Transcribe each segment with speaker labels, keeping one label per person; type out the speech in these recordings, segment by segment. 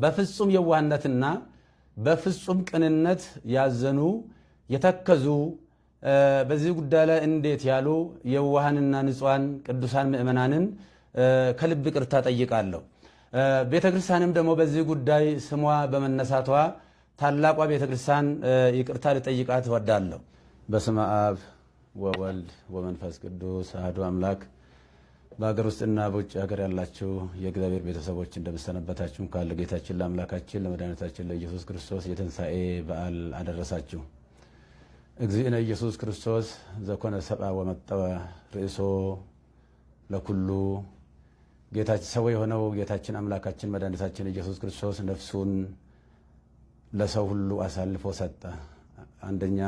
Speaker 1: በፍጹም የዋህነትና በፍጹም ቅንነት ያዘኑ የተከዙ በዚህ ጉዳይ ላይ እንዴት ያሉ የዋሃንና ንጹሃን ቅዱሳን ምእመናንን ከልብ ይቅርታ ጠይቃለሁ። ቤተክርስቲያንም ደግሞ በዚህ ጉዳይ ስሟ በመነሳቷ ታላቋ ቤተክርስቲያን ይቅርታ ልጠይቃት እወዳለሁ። በስመ አብ ወወልድ ወመንፈስ ቅዱስ አሐዱ አምላክ። በሀገር ውስጥና በውጭ ሀገር ያላችሁ የእግዚአብሔር ቤተሰቦች እንደምሰነበታችሁ። ካለ ጌታችን ለአምላካችን ለመድኃኒታችን ለኢየሱስ ክርስቶስ የትንሣኤ በዓል አደረሳችሁ። እግዚእነ ኢየሱስ ክርስቶስ ዘኮነ ሰብአ ወመጠወ ርእሶ ለኩሉ። ጌታችን ሰው የሆነው ጌታችን አምላካችን መድኃኒታችን ኢየሱስ ክርስቶስ ነፍሱን ለሰው ሁሉ አሳልፎ ሰጠ። አንደኛ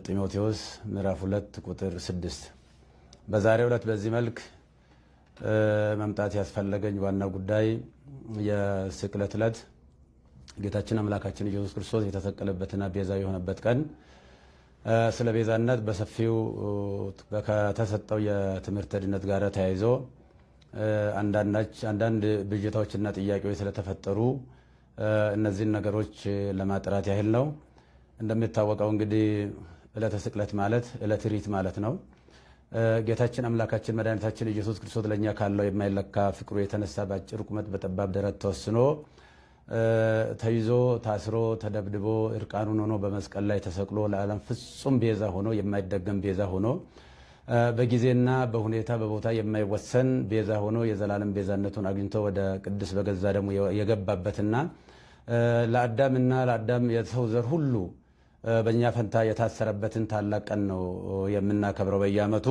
Speaker 1: ጢሞቴዎስ ምዕራፍ 2 ቁጥር 6። በዛሬው ዕለት በዚህ መልክ መምጣት ያስፈለገኝ ዋናው ጉዳይ የስቅለት ዕለት ጌታችን አምላካችን ኢየሱስ ክርስቶስ የተሰቀለበትና ቤዛ የሆነበት ቀን ስለ ቤዛነት በሰፊው ከተሰጠው የትምህርተ ድነት ጋር ተያይዞ አንዳንድ ብዥታዎችና ጥያቄዎች ስለተፈጠሩ እነዚህን ነገሮች ለማጥራት ያህል ነው። እንደሚታወቀው እንግዲህ ዕለተ ስቅለት ማለት ዕለተ ሪት ማለት ነው። ጌታችን አምላካችን መድኃኒታችን ኢየሱስ ክርስቶስ ለእኛ ካለው የማይለካ ፍቅሩ የተነሳ በአጭር ቁመት በጠባብ ደረት ተወስኖ ተይዞ ታስሮ ተደብድቦ እርቃኑን ሆኖ በመስቀል ላይ ተሰቅሎ ለዓለም ፍጹም ቤዛ ሆኖ የማይደገም ቤዛ ሆኖ በጊዜና በሁኔታ በቦታ የማይወሰን ቤዛ ሆኖ የዘላለም ቤዛነቱን አግኝቶ ወደ ቅድስ በገዛ ደግሞ የገባበትና ለአዳምና ለአዳም የሰው ዘር ሁሉ በእኛ ፈንታ የታሰረበትን ታላቅ ቀን ነው የምናከብረው በየዓመቱ።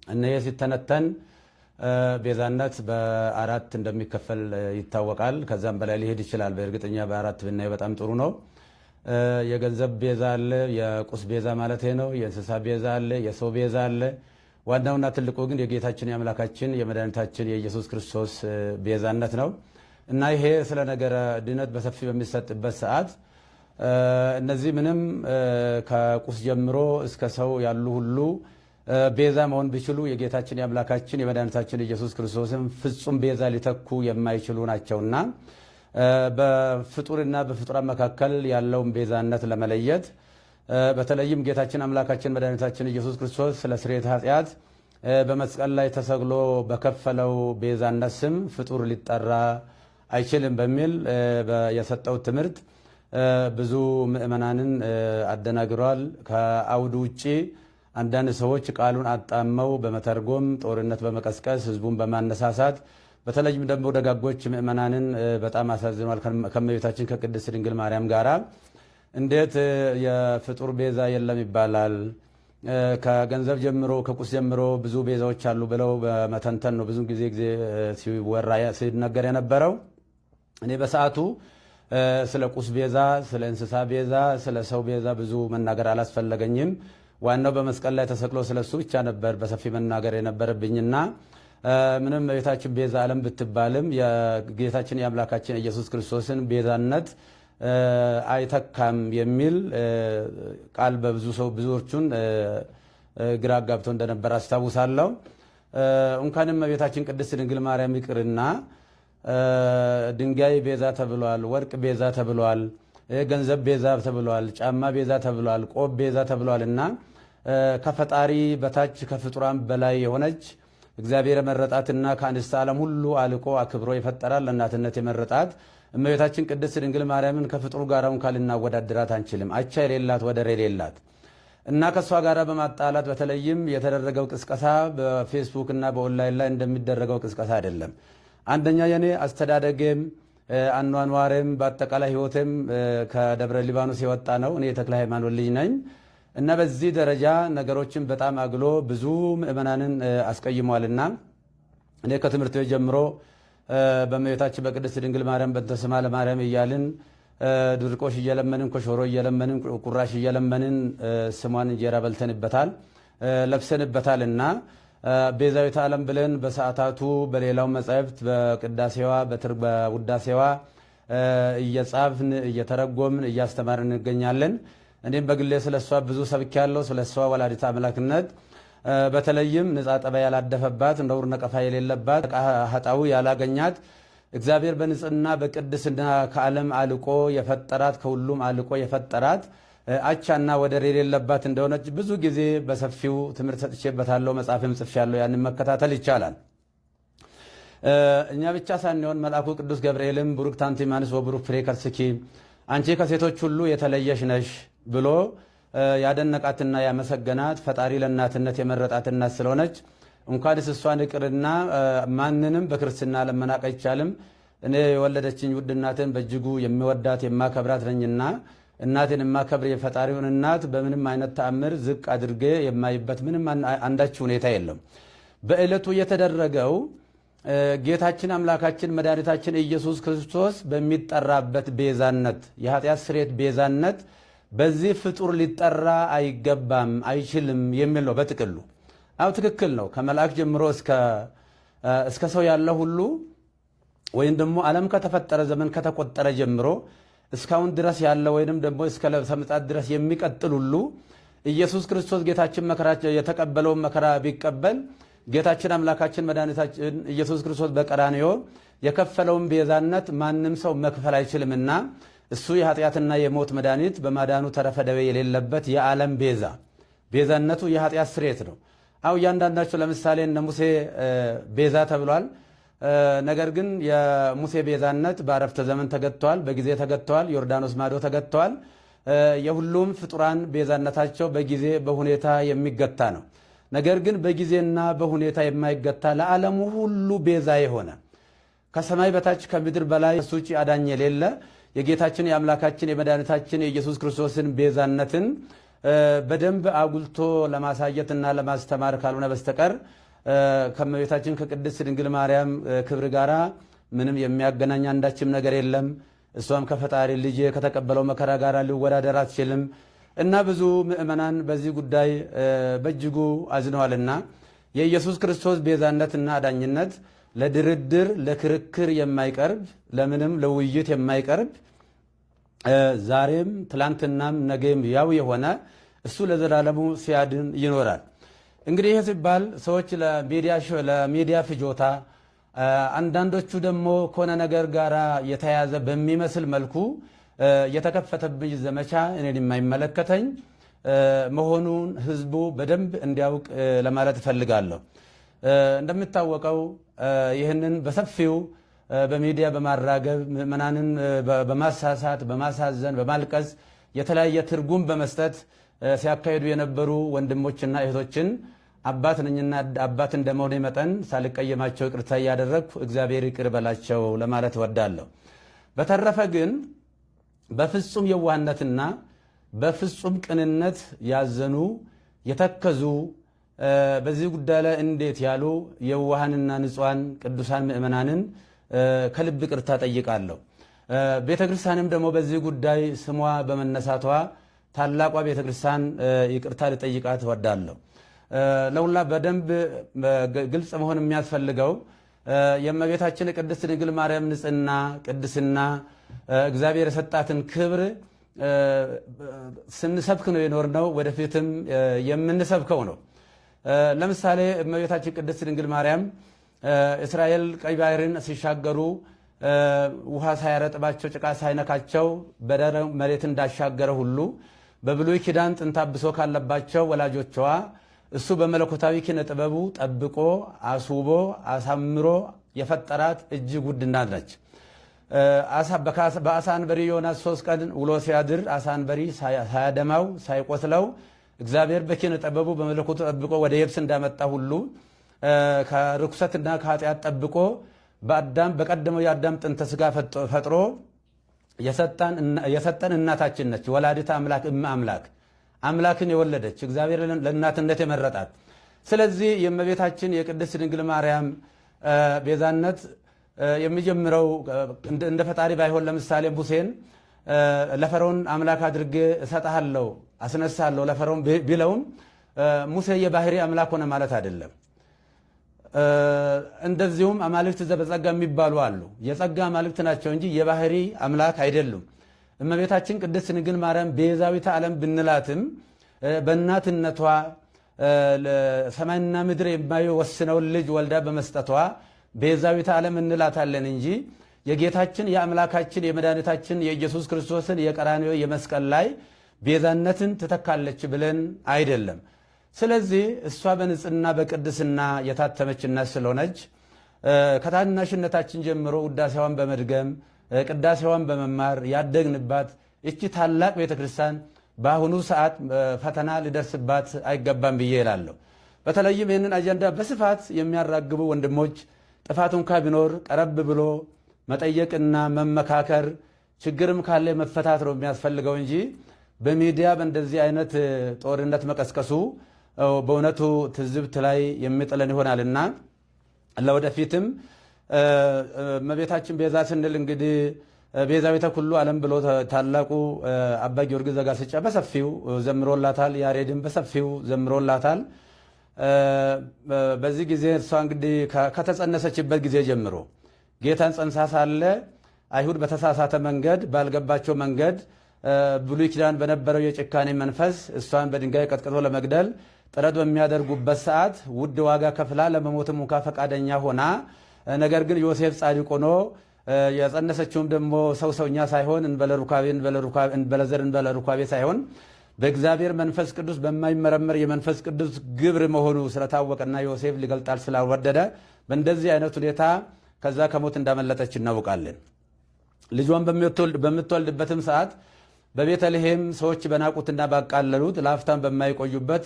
Speaker 1: እነዚህ ሲተነተን ቤዛነት በአራት እንደሚከፈል ይታወቃል። ከዛም በላይ ሊሄድ ይችላል። በእርግጠኛ በአራት ብናየው በጣም ጥሩ ነው። የገንዘብ ቤዛ አለ፣ የቁስ ቤዛ ማለት ነው። የእንስሳ ቤዛ አለ፣ የሰው ቤዛ አለ። ዋናውና ትልቁ ግን የጌታችን የአምላካችን የመድኃኒታችን የኢየሱስ ክርስቶስ ቤዛነት ነው እና ይሄ ስለ ነገረ ድነት በሰፊ በሚሰጥበት ሰዓት እነዚህ ምንም ከቁስ ጀምሮ እስከ ሰው ያሉ ሁሉ ቤዛ መሆን ቢችሉ የጌታችን የአምላካችን የመድኃኒታችን ኢየሱስ ክርስቶስን ፍጹም ቤዛ ሊተኩ የማይችሉ ናቸውና በፍጡርና በፍጡራን መካከል ያለውን ቤዛነት ለመለየት በተለይም ጌታችን አምላካችን መድኃኒታችን ኢየሱስ ክርስቶስ ስለ ስርየተ ኃጢአት በመስቀል ላይ ተሰቅሎ በከፈለው ቤዛነት ስም ፍጡር ሊጠራ አይችልም በሚል የሰጠው ትምህርት ብዙ ምእመናንን አደናግሯል። ከአውዱ ውጪ አንዳንድ ሰዎች ቃሉን አጣመው በመተርጎም ጦርነት በመቀስቀስ ህዝቡን በማነሳሳት በተለይም ደግሞ ደጋጎች ምእመናንን በጣም አሳዝኗል። ከእመቤታችን ከቅድስት ድንግል ማርያም ጋራ እንዴት የፍጡር ቤዛ የለም ይባላል? ከገንዘብ ጀምሮ ከቁስ ጀምሮ ብዙ ቤዛዎች አሉ ብለው በመተንተን ነው ብዙ ጊዜ ሲወራ ሲነገር የነበረው። እኔ በሰዓቱ ስለ ቁስ ቤዛ፣ ስለ እንስሳ ቤዛ፣ ስለ ሰው ቤዛ ብዙ መናገር አላስፈለገኝም። ዋናው በመስቀል ላይ ተሰቅሎ ስለሱ ብቻ ነበር በሰፊ መናገር የነበረብኝና ምንም ቤታችን ቤዛ ዓለም ብትባልም የጌታችን የአምላካችን ኢየሱስ ክርስቶስን ቤዛነት አይተካም የሚል ቃል በብዙ ሰው ብዙዎቹን ግራ ጋብቶ እንደነበር አስታውሳለሁ። እንኳንም ቤታችን ቅድስት ድንግል ማርያም ይቅርና ድንጋይ ቤዛ ተብሏል፣ ወርቅ ቤዛ ተብሏል፣ ገንዘብ ቤዛ ተብሏል፣ ጫማ ቤዛ ተብሏል፣ ቆብ ቤዛ ተብሏል እና ከፈጣሪ በታች ከፍጡራን በላይ የሆነች እግዚአብሔር የመረጣትና ከአንስተ ዓለም ሁሉ አልቆ አክብሮ የፈጠራል ለእናትነት የመረጣት እመቤታችን ቅድስት ድንግል ማርያምን ከፍጡሩ ጋር እንኳን ልናወዳድራት አንችልም። አቻ የሌላት ወደር የሌላት እና ከእሷ ጋር በማጣላት በተለይም የተደረገው ቅስቀሳ በፌስቡክ እና በኦንላይን ላይ እንደሚደረገው ቅስቀሳ አይደለም። አንደኛ የኔ አስተዳደጌም አኗኗሬም በአጠቃላይ ህይወቴም ከደብረ ሊባኖስ የወጣ ነው። እኔ የተክለ ሃይማኖት ልጅ ነኝ እና በዚህ ደረጃ ነገሮችን በጣም አግሎ ብዙ ምእመናንን አስቀይሟልና እኔ ከትምህርት ቤት ጀምሮ በእመቤታችን በቅድስት ድንግል ማርያም በእንተ ስማ ለማርያም እያልን ድርቆሽ እየለመንን ኮሾሮ እየለመንን ቁራሽ እየለመንን ስሟን እንጀራ በልተንበታል ለብሰንበታልና ቤዛዊተ ዓለም ብለን በሰዓታቱ በሌላው መጻሕፍት በቅዳሴዋ በውዳሴዋ እየጻፍን እየተረጎምን እያስተማርን እንገኛለን። እኔም በግሌ ስለሷ ብዙ ሰብኬያለሁ። ስለሷ ወላዲተ አምላክነት በተለይም ንጻ ጠባይ ያላደፈባት ነውር ነቀፋ የሌለባት ኃጣዊ ያላገኛት እግዚአብሔር በንጽህና በቅድስና ከዓለም አልቆ የፈጠራት ከሁሉም አልቆ የፈጠራት አቻና ወደር የሌለባት እንደሆነች ብዙ ጊዜ በሰፊው ትምህርት ሰጥቼበታለሁ። መጽሐፍም ጽፌያለሁ። ያንን መከታተል ይቻላል። እኛ ብቻ ሳንሆን መልአኩ ቅዱስ ገብርኤልም ቡሩክት አንቲ እማንስ ወቡሩክ ፍሬ ከርስኪ አንቺ ከሴቶች ሁሉ የተለየሽ ነሽ ብሎ ያደነቃትና ያመሰገናት ፈጣሪ ለእናትነት የመረጣት እናት ስለሆነች እንኳንስ እሷን ይቅርና ማንንም በክርስትና ለመናቅ አይቻልም። እኔ የወለደችኝ ውድ እናትን በእጅጉ የሚወዳት የማከብራት ነኝና እናቴን የማከብር የፈጣሪውን እናት በምንም አይነት ተአምር ዝቅ አድርጌ የማይበት ምንም አንዳች ሁኔታ የለም። በዕለቱ የተደረገው ጌታችን አምላካችን መድኃኒታችን ኢየሱስ ክርስቶስ በሚጠራበት ቤዛነት የኃጢአት ስርየት ቤዛነት በዚህ ፍጡር ሊጠራ አይገባም አይችልም የሚል ነው በጥቅሉ። አው ትክክል ነው። ከመልአክ ጀምሮ እስከ ሰው ያለ ሁሉ ወይም ደግሞ ዓለም ከተፈጠረ ዘመን ከተቆጠረ ጀምሮ እስካሁን ድረስ ያለ ወይንም ደግሞ እስከ ለብሰ ምጽአት ድረስ የሚቀጥል ሁሉ ኢየሱስ ክርስቶስ ጌታችን መከራ የተቀበለውን መከራ ቢቀበል ጌታችን አምላካችን መድኃኒታችን ኢየሱስ ክርስቶስ በቀራንዮ የከፈለውን ቤዛነት ማንም ሰው መክፈል አይችልምና እሱ የኃጢአትና የሞት መድኃኒት በማዳኑ ተረፈ ደዌ የሌለበት የዓለም ቤዛነቱ የኃጢአት ስርየት ነው። አው እያንዳንዳቸው ለምሳሌ እነ ሙሴ ቤዛ ተብሏል። ነገር ግን የሙሴ ቤዛነት በአረፍተ ዘመን ተገጥተዋል፣ በጊዜ ተገጥተዋል፣ ዮርዳኖስ ማዶ ተገጥተዋል። የሁሉም ፍጡራን ቤዛነታቸው በጊዜ በሁኔታ የሚገታ ነው። ነገር ግን በጊዜና በሁኔታ የማይገታ ለዓለሙ ሁሉ ቤዛ የሆነ ከሰማይ በታች ከምድር በላይ እሱ ውጭ አዳኝ የሌለ የጌታችን የአምላካችን የመድኃኒታችን የኢየሱስ ክርስቶስን ቤዛነትን በደንብ አጉልቶ ለማሳየትና ለማስተማር ካልሆነ በስተቀር ከመቤታችን ከቅድስት ድንግል ማርያም ክብር ጋራ ምንም የሚያገናኝ አንዳችም ነገር የለም። እሷም ከፈጣሪ ልጅ ከተቀበለው መከራ ጋር ሊወዳደር አትችልም እና ብዙ ምእመናን በዚህ ጉዳይ በእጅጉ አዝነዋልና የኢየሱስ ክርስቶስ ቤዛነትና አዳኝነት ለድርድር ለክርክር የማይቀርብ ለምንም ለውይይት የማይቀርብ ዛሬም ትላንትናም ነገም ያው የሆነ እሱ ለዘላለሙ ሲያድን ይኖራል። እንግዲህ ይህ ሲባል ሰዎች ለሚዲያ ፍጆታ፣ አንዳንዶቹ ደግሞ ከሆነ ነገር ጋር የተያዘ በሚመስል መልኩ የተከፈተብኝ ዘመቻ እኔን የማይመለከተኝ መሆኑን ህዝቡ በደንብ እንዲያውቅ ለማለት እፈልጋለሁ። እንደሚታወቀው ይህንን በሰፊው በሚዲያ በማራገብ ምዕመናንን በማሳሳት በማሳዘን በማልቀስ የተለያየ ትርጉም በመስጠት ሲያካሂዱ የነበሩ ወንድሞችና እህቶችን አባት ነኝና አባት እንደመሆኔ መጠን ሳልቀየማቸው ይቅርታ እያደረግኩ እግዚአብሔር ይቅር በላቸው ለማለት እወዳለሁ። በተረፈ ግን በፍጹም የዋህነትና በፍጹም ቅንነት ያዘኑ የተከዙ በዚህ ጉዳይ ላይ እንዴት ያሉ የዋሃንና ንጹሃን ቅዱሳን ምእመናንን ከልብ ይቅርታ ጠይቃለሁ። ቤተክርስቲያንም ደግሞ በዚህ ጉዳይ ስሟ በመነሳቷ ታላቋ ቤተክርስቲያን ይቅርታ ልጠይቃት እወዳለሁ። ለሁላ በደንብ ግልጽ መሆን የሚያስፈልገው የእመቤታችን ቅድስት ድንግል ማርያም ንጽህና ቅድስና እግዚአብሔር የሰጣትን ክብር ስንሰብክ ነው የኖርነው፣ ወደፊትም የምንሰብከው ነው። ለምሳሌ እመቤታችን ቅድስት ድንግል ማርያም እስራኤል ቀይ ባህርን ሲሻገሩ ውሃ ሳያረጥባቸው ጭቃ ሳይነካቸው በደረቅ መሬት እንዳሻገረ ሁሉ በብሉይ ኪዳን ጥንተ አብሶ ካለባቸው ወላጆቿ እሱ በመለኮታዊ ኪነ ጥበቡ ጠብቆ አስውቦ አሳምሮ የፈጠራት እጅግ ውድ እናት ነች። በአሳ አንበሪ ዮናስ 3 ቀን ውሎ ሲያድር አሳ አንበሪ ሳያደማው ሳይቆስለው እግዚአብሔር በኪነ ጥበቡ በመለኮቱ ጠብቆ ወደ የብስ እንዳመጣ ሁሉ ከርኩሰትና ከኃጢአት ጠብቆ በቀደመው የአዳም ጥንተ ስጋ ፈጥሮ የሰጠን እናታችን ነች። ወላዲተ አምላክ አምላክ አምላክን የወለደች እግዚአብሔር ለእናትነት የመረጣት። ስለዚህ የእመቤታችን የቅድስት ድንግል ማርያም ቤዛነት የሚጀምረው እንደ ፈጣሪ ባይሆን ለምሳሌ ሙሴን ለፈርዖን አምላክ አድርጌ እሰጥሃለሁ አስነሳለሁ ለፈርዖን ቢለውም ሙሴ የባህሪ አምላክ ሆነ ማለት አይደለም። እንደዚሁም አማልክት ዘበጸጋ የሚባሉ አሉ። የጸጋ አማልክት ናቸው እንጂ የባህሪ አምላክ አይደሉም። እመቤታችን ቅድስት ድንግል ማርያም ቤዛዊተ ዓለም ብንላትም በእናትነቷ ሰማይና ምድር የማይወስነውን ልጅ ወልዳ በመስጠቷ ቤዛዊተ ዓለም እንላታለን እንጂ የጌታችን የአምላካችን የመድኃኒታችን የኢየሱስ ክርስቶስን የቀራንዮ የመስቀል ላይ ቤዛነትን ትተካለች ብለን አይደለም። ስለዚህ እሷ በንጽህና በቅድስና የታተመች እናት ስለሆነች ከታናሽነታችን ጀምሮ ውዳሴዋን በመድገም ቅዳሴዋን በመማር ያደግንባት እቺ ታላቅ ቤተክርስቲያን በአሁኑ ሰዓት ፈተና ሊደርስባት አይገባም ብዬ እላለሁ። በተለይም ይህንን አጀንዳ በስፋት የሚያራግቡ ወንድሞች ጥፋት እንኳ ቢኖር ቀረብ ብሎ መጠየቅና መመካከር፣ ችግርም ካለ መፈታት ነው የሚያስፈልገው እንጂ በሚዲያ በእንደዚህ አይነት ጦርነት መቀስቀሱ በእውነቱ ትዝብት ላይ የሚጥለን ይሆናልና ለወደፊትም እመቤታችን ቤዛ ስንል እንግዲህ ቤዛዊተ ኩሉ ዓለም ብሎ ታላቁ አባ ጊዮርጊስ ዘጋስጫ በሰፊው ዘምሮላታል። ያሬድም በሰፊው ዘምሮላታል። በዚህ ጊዜ እሷ እንግዲህ ከተጸነሰችበት ጊዜ ጀምሮ ጌታን ጸንሳ ሳለ አይሁድ በተሳሳተ መንገድ ባልገባቸው መንገድ ብሉይ ኪዳን በነበረው የጭካኔ መንፈስ እሷን በድንጋይ ቀጥቅጦ ለመግደል ጥረት በሚያደርጉበት ሰዓት ውድ ዋጋ ከፍላ ለመሞትም እንኳ ፈቃደኛ ሆና ነገር ግን ዮሴፍ ጻድቅ ሆኖ የጸነሰችውም ደግሞ ሰውኛ ሳይሆን እንበለዘር እንበለሩካቤ ሳይሆን በእግዚአብሔር መንፈስ ቅዱስ በማይመረመር የመንፈስ ቅዱስ ግብር መሆኑ ስለታወቀና ዮሴፍ ሊገልጣል ስላልወደደ በእንደዚህ አይነት ሁኔታ ከዛ ከሞት እንዳመለጠች እናውቃለን። ልጇን በምትወልድበትም ሰዓት በቤተልሔም ሰዎች በናቁትና ባቃለሉት ለአፍታም በማይቆዩበት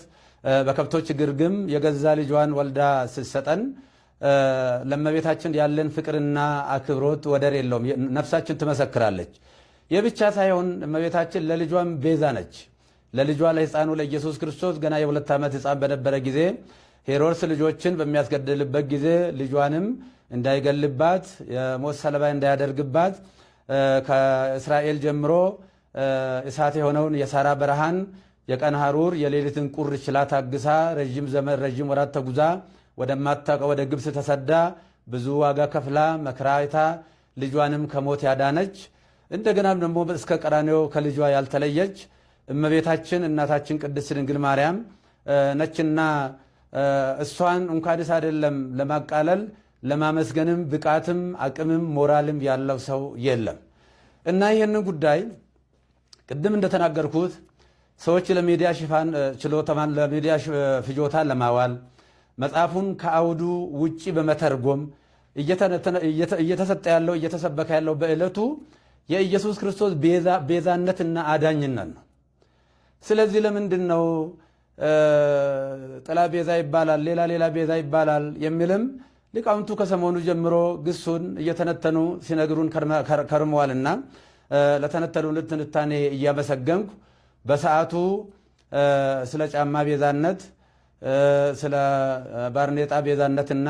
Speaker 1: በከብቶች ግርግም የገዛ ልጇን ወልዳ ስትሰጠን ለእመቤታችን ያለን ፍቅርና አክብሮት ወደር የለውም። ነፍሳችን ትመሰክራለች። ይህ ብቻ ሳይሆን እመቤታችን ለልጇም ቤዛ ነች። ለልጇ ለሕፃኑ ለኢየሱስ ክርስቶስ ገና የ2 ዓመት ሕፃን በነበረ ጊዜ ሄሮድስ ልጆችን በሚያስገድልበት ጊዜ ልጇንም እንዳይገልባት የሞት ሰለባ እንዳያደርግባት ከእስራኤል ጀምሮ እሳት የሆነውን የሳራ በረሃን የቀን ሐሩር የሌሊትን ቁር ችላ ታግሳ ረዥም ወራት ተጉዛ ወደማታውቀው ወደ ግብፅ ተሰዳ ብዙ ዋጋ ከፍላ መከራ አይታ ልጇንም ከሞት ያዳነች እንደገናም ደግሞ እስከ ቀራንዮ ከልጇ ያልተለየች እመቤታችን እናታችን ቅድስት ድንግል ማርያም ነችና እሷን እንኳንስ አይደለም ለማቃለል ለማመስገንም ብቃትም አቅምም ሞራልም ያለው ሰው የለም። እና ይህንን ጉዳይ ቅድም እንደተናገርኩት ሰዎች ለሚዲያ ሽፋን ችሎታን ለሚዲያ ፍጆታ ለማዋል መጽሐፉን ከአውዱ ውጪ በመተርጎም እየተሰጠ ያለው እየተሰበከ ያለው በዕለቱ የኢየሱስ ክርስቶስ ቤዛነትና አዳኝነት ነው። ስለዚህ ለምንድን ነው ጥላ ቤዛ ይባላል፣ ሌላ ቤዛ ይባላል የሚልም ሊቃውንቱ ከሰሞኑ ጀምሮ ግሱን እየተነተኑ ሲነግሩን ከርመዋልና ለተነተኑ ትንታኔ እያመሰገንኩ በሰዓቱ ስለ ጫማ ቤዛነት፣ ስለ ባርኔጣ ቤዛነትና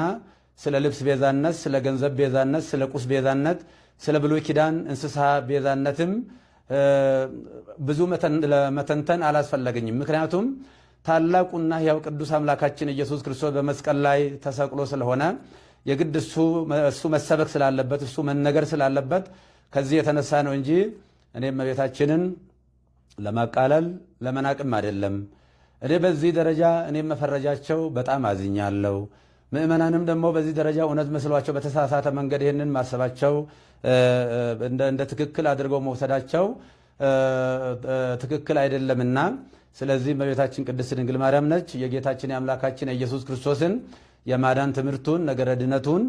Speaker 1: ስለ ልብስ ቤዛነት፣ ስለ ገንዘብ ቤዛነት፣ ስለ ቁስ ቤዛነት፣ ስለ ብሉይ ኪዳን እንስሳ ቤዛነትም ብዙ መተንተን አላስፈለገኝም። ምክንያቱም ታላቁና ሕያው ቅዱስ አምላካችን ኢየሱስ ክርስቶስ በመስቀል ላይ ተሰቅሎ ስለሆነ የግድ እሱ መሰበክ ስላለበት እሱ መነገር ስላለበት ከዚህ የተነሳ ነው እንጂ እኔም እመቤታችንን ለማቃለል ለመናቅም አይደለም። እኔ በዚህ ደረጃ እኔም መፈረጃቸው በጣም አዝኛለሁ። ምእመናንም ደግሞ በዚህ ደረጃ እውነት መስሏቸው በተሳሳተ መንገድ ይህንን ማሰባቸው እንደ ትክክል አድርገው መውሰዳቸው ትክክል አይደለምና ስለዚህ እመቤታችን ቅድስት ድንግል ማርያም ነች የጌታችን የአምላካችን የኢየሱስ ክርስቶስን የማዳን ትምህርቱን ነገረ ድነቱን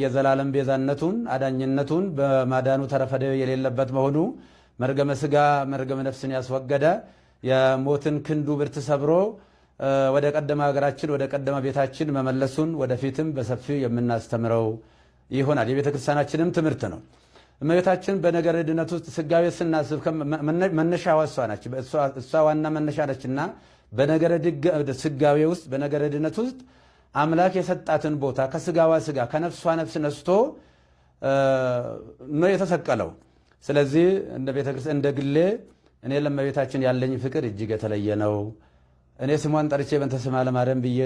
Speaker 1: የዘላለም ቤዛነቱን አዳኝነቱን በማዳኑ ተረፈደ የሌለበት መሆኑ መርገመ ሥጋ መርገመ ነፍስን ያስወገደ የሞትን ክንዱ ብርት ሰብሮ ወደ ቀደመ ሀገራችን ወደ ቀደመ ቤታችን መመለሱን ወደፊትም በሰፊው የምናስተምረው ይሆናል። የቤተ ክርስቲያናችንም ትምህርት ነው። እመቤታችን በነገረ ድነት ውስጥ ስጋዌ ስናስብ መነሻዋ እሷ ናች። እሷ ዋና መነሻ ነችና በነገረ ስጋዌ ውስጥ በነገረ ድነት ውስጥ አምላክ የሰጣትን ቦታ ከስጋዋ ስጋ ከነፍሷ ነፍስ ነስቶ ነው የተሰቀለው። ስለዚህ እንደ ቤተክርስቲያን እንደ ግሌ እኔ ለእመቤታችን ያለኝ ፍቅር እጅግ የተለየ ነው። እኔ ስሟን ጠርቼ በእንተ ስማ ለማርያም ብዬ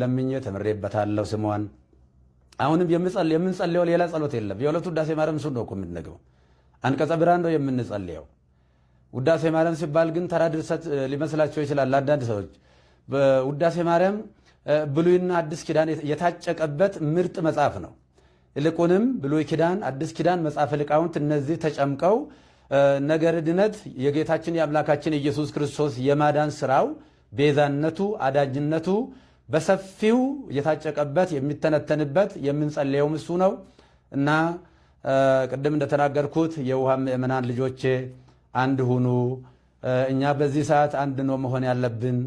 Speaker 1: ለምኜ ተምሬበታለሁ ስሟን። አሁንም የምንጸልየው ሌላ ጸሎት የለም። የሁለቱ ውዳሴ ማርያም እሱን ነው እኮ የምንነግረው። አንቀጸ ብርሃን ነው የምንጸልየው። ውዳሴ ማርያም ሲባል ግን ተራ ድርሰት ሊመስላቸው ይችላል አንዳንድ ሰዎች። ውዳሴ ማርያም ብሉይና አዲስ ኪዳን የታጨቀበት ምርጥ መጽሐፍ ነው። ይልቁንም ብሉይ ኪዳን፣ አዲስ ኪዳን፣ መጽሐፈ ሊቃውንት እነዚህ ተጨምቀው ነገረ ድነት የጌታችን የአምላካችን ኢየሱስ ክርስቶስ የማዳን ስራው ቤዛነቱ፣ አዳጅነቱ በሰፊው የታጨቀበት የሚተነተንበት የምንጸልየውም እሱ ነው እና ቅድም እንደተናገርኩት የውሃ ምእመናን ልጆቼ አንድ ሁኑ። እኛ በዚህ ሰዓት አንድ ነው መሆን ያለብን።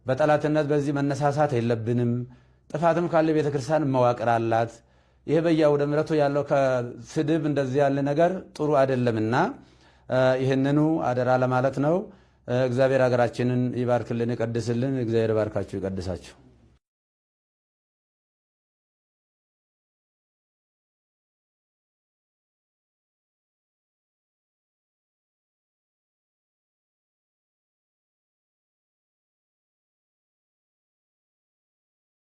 Speaker 1: በጠላትነት በዚህ መነሳሳት የለብንም። ጥፋትም ካለ ቤተ ክርስቲያን መዋቅር አላት። ይሄ በየአውደ ምሕረቱ ያለው ከስድብ እንደዚህ ያለ ነገር ጥሩ አይደለምና ይህንኑ አደራ ለማለት ነው። እግዚአብሔር ሀገራችንን ይባርክልን፣ ይቀድስልን። እግዚአብሔር ባርካችሁ ይቀድሳችሁ።